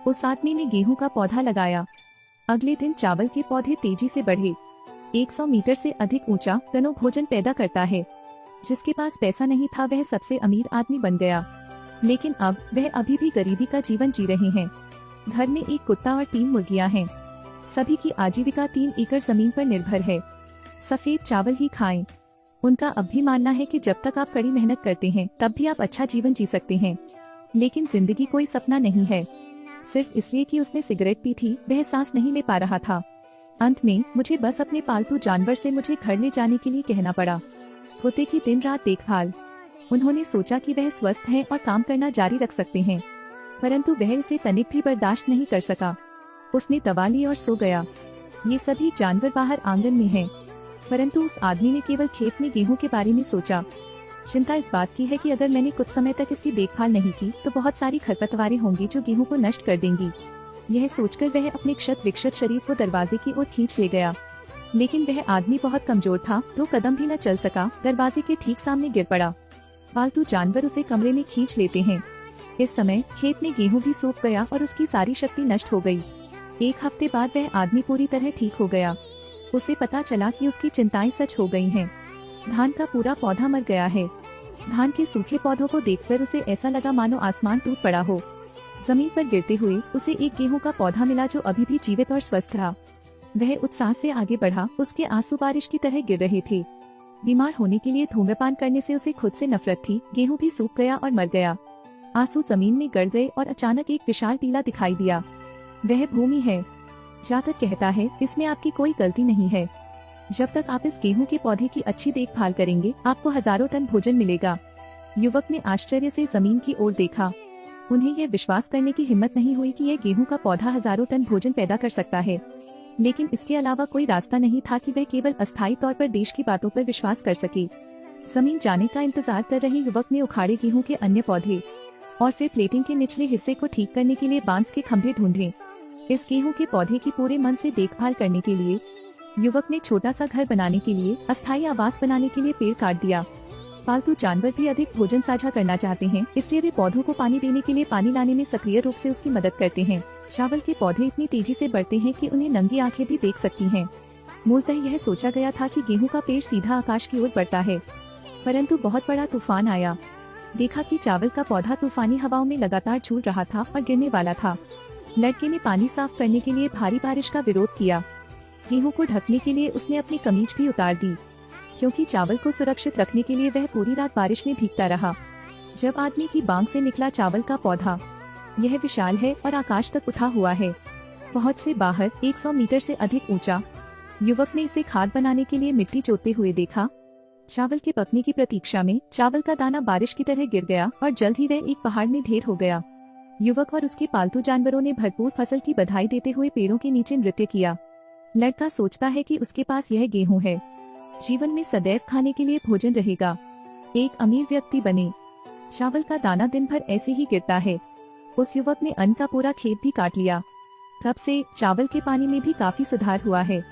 उस आदमी ने गेहूं का पौधा लगाया। अगले दिन चावल के पौधे तेजी से बढ़े। 100 मीटर से अधिक ऊंचा टनों भोजन पैदा करता है। जिसके पास पैसा नहीं था वह सबसे अमीर आदमी बन गया, लेकिन अब वह अभी भी गरीबी का जीवन जी रहे हैं। घर में एक कुत्ता और 3 मुर्गियां हैं। सभी की आजीविका 3 एकड़ जमीन पर निर्भर है। सफेद चावल ही खाएं। उनका अब भी मानना है कि जब तक आप कड़ी मेहनत करते हैं तब भी आप अच्छा जीवन जी सकते हैं। लेकिन जिंदगी कोई सपना नहीं है। सिर्फ इसलिए कि उसने सिगरेट पी थी वह सांस नहीं ले पा रहा था। अंत में मुझे बस अपने पालतू जानवर से मुझे घर ले जाने के लिए कहना पड़ा। कुत्ते की दिन रात देखभाल। उन्होंने सोचा कि वह स्वस्थ है और काम करना जारी रख सकते हैं, परंतु वह इसे तनिक भी बर्दाश्त नहीं कर सका। उसने दवा ली और सो गया। ये सभी जानवर बाहर आंगन में हैं, परंतु उस आदमी ने केवल खेत में गेहूं के बारे में सोचा। चिंता इस बात की है कि अगर मैंने कुछ समय तक इसकी देखभाल नहीं की तो बहुत सारी खरपतवारें होंगी जो गेहूं को नष्ट कर देंगी। यह सोचकर वह अपने क्षत विक्षत शरीर को दरवाजे की ओर खींच ले गया। लेकिन वह आदमी बहुत कमजोर था, 2 कदम भी न चल सका। दरवाजे के ठीक सामने गिर पड़ा। पालतू जानवर उसे कमरे में खींच लेते हैं। इस समय खेत में गेहूं भी सूख गया और उसकी सारी शक्ति नष्ट हो गई। 1 हफ्ते बाद वह आदमी पूरी तरह ठीक हो गया। उसे पता चला कि उसकी चिंताएं सच हो गई हैं। धान का पूरा पौधा मर गया है। धान के सूखे पौधों को देखकर उसे ऐसा लगा मानो आसमान टूट पड़ा हो। जमीन पर गिरते हुए उसे एक गेहूं का पौधा मिला जो अभी भी जीवित और स्वस्थ था। वह उत्साह से आगे बढ़ा। उसके आंसू बारिश की तरह गिर रहे थे। बीमार होने के लिए धूम्रपान करने से उसे खुद से नफरत थी। गेहूं भी सूख गया और मर गया। आंसू जमीन में गड़ गए और अचानक एक विशाल टीला दिखाई दिया। वह भूमि है। जातक कहता है इसमें आपकी कोई गलती नहीं है। जब तक आप इस गेहूं के पौधे की अच्छी देखभाल करेंगे आपको हजारों टन भोजन मिलेगा। युवक ने आश्चर्य से जमीन की ओर देखा। उन्हें यह विश्वास करने की हिम्मत नहीं हुई कि यह गेहूं का पौधा हजारों टन भोजन पैदा कर सकता है। लेकिन इसके अलावा कोई रास्ता नहीं था कि वह केवल अस्थायी तौर पर देश की बातों पर विश्वास कर सके। जमीन जाने का इंतजार कर रहे युवक ने उखाड़े गेहूं के अन्य पौधे और फिर प्लेटिंग के निचले हिस्से को ठीक करने के लिए बांस के खंभे ढूंढे। इस गेहूं के पौधे की पूरे मन से देखभाल करने के लिए युवक ने छोटा सा घर बनाने के लिए, अस्थायी आवास बनाने के लिए पेड़ काट दिया। पालतू जानवर भी अधिक भोजन साझा करना चाहते हैं, इसलिए वे पौधों को पानी देने के लिए पानी लाने में सक्रिय रूप से उसकी मदद करते हैं। चावल के पौधे इतनी तेजी से बढ़ते हैं कि उन्हें नंगी आंखें भी देख सकती हैं। मूलतः यह सोचा गया था कि गेहूं का पेड़ सीधा आकाश की ओर बढ़ता है, परंतु बहुत बड़ा तूफान आया। देखा कि चावल का पौधा तूफानी हवाओं में लगातार झूल रहा था और गिरने वाला था। लड़के ने पानी साफ करने के लिए भारी बारिश का विरोध किया। गेहूं को ढकने के लिए उसने अपनी कमीज भी उतार दी, क्योंकि चावल को सुरक्षित रखने के लिए वह पूरी रात बारिश में भीगता रहा। जब आदमी की बांग से निकला चावल का पौधा, यह विशाल है और आकाश तक उठा हुआ है, पहुंच से बाहर 100 मीटर से अधिक ऊंचा। युवक ने इसे खाद बनाने के लिए मिट्टी जोतते हुए देखा। चावल के पकने की प्रतीक्षा में चावल का दाना बारिश की तरह गिर गया और जल्द ही वह एक पहाड़ में ढेर हो गया। युवक और उसके पालतू जानवरों ने भरपूर फसल की बधाई देते हुए पेड़ों के नीचे नृत्य किया। लड़का सोचता है कि उसके पास यह गेहूं है। जीवन में सदैव खाने के लिए भोजन रहेगा। एक अमीर व्यक्ति बने। चावल का दाना दिन भर ऐसे ही गिरता है। उस युवक ने अन्न का पूरा खेत भी काट लिया। तब से चावल के पानी में भी काफी सुधार हुआ है।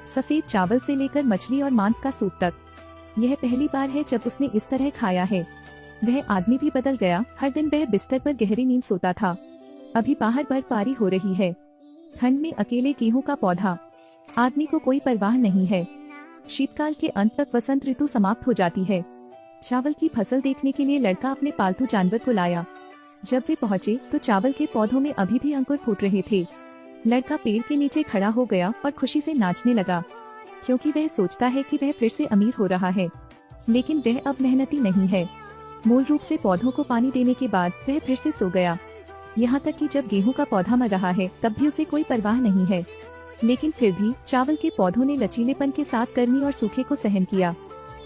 सफेद चावल से लेकर मछली और मांस का सूप तक। यह पहली बार है जब उसने इस तरह खाया है। वह आदमी भी बदल गया। हर दिन वह बिस्तर पर गहरी नींद सोता था। अभी बाहर बर्फबारी हो रही है। ठंड में अकेले गेहूं का पौधा। आदमी को कोई परवाह नहीं है। शीतकाल के अंत तक वसंत ऋतु समाप्त हो जाती है। चावल की फसल देखने के लिए लड़का अपने पालतू जानवर को लाया। जब वे पहुँचे तो चावल के पौधों में अभी भी अंकुर फूट रहे थे। लड़का पेड़ के नीचे खड़ा हो गया और खुशी से नाचने लगा, क्योंकि वह सोचता है कि वह फिर से अमीर हो रहा है। लेकिन वह अब मेहनती नहीं है। मूल रूप से पौधों को पानी देने के बाद वह फिर से सो गया। यहाँ तक कि जब गेहूं का पौधा मर रहा है तब भी उसे कोई परवाह नहीं है। लेकिन फिर भी चावल के पौधों ने लचीलेपन के साथ गर्मी और सूखे को सहन किया।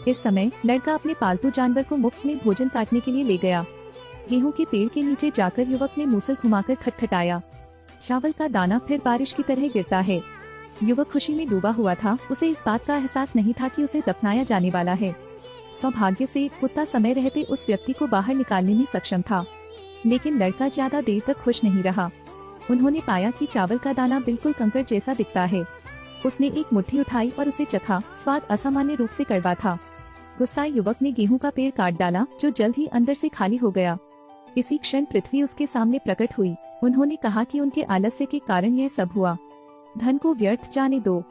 इस समय लड़का अपने पालतू जानवर को मुफ्त में भोजन काटने के लिए ले गया। गेहूं के पेड़ के नीचे जाकर युवक ने मूसल घुमाकर खटखटाया। चावल का दाना फिर बारिश की तरह गिरता है। युवक खुशी में डूबा हुआ था। उसे इस बात का एहसास नहीं था कि उसे दफनाया जाने वाला है। सौभाग्य से कुत्ता समय रहते उस व्यक्ति को बाहर निकालने में सक्षम था। लेकिन लड़का ज्यादा देर तक खुश नहीं रहा। उन्होंने पाया कि चावल का दाना बिल्कुल कंकड़ जैसा दिखता है। उसने एक मुट्ठी उठाई और उसे चखा। स्वाद असामान्य रूप से कड़वा था। गुस्साए युवक ने गेहूं का पेड़ काट डाला, जो जल्द ही अंदर से खाली हो गया। इसी क्षण पृथ्वी उसके सामने प्रकट हुई। उन्होंने कहा कि उनके आलस्य के कारण यह सब हुआ। धन को व्यर्थ जाने दो।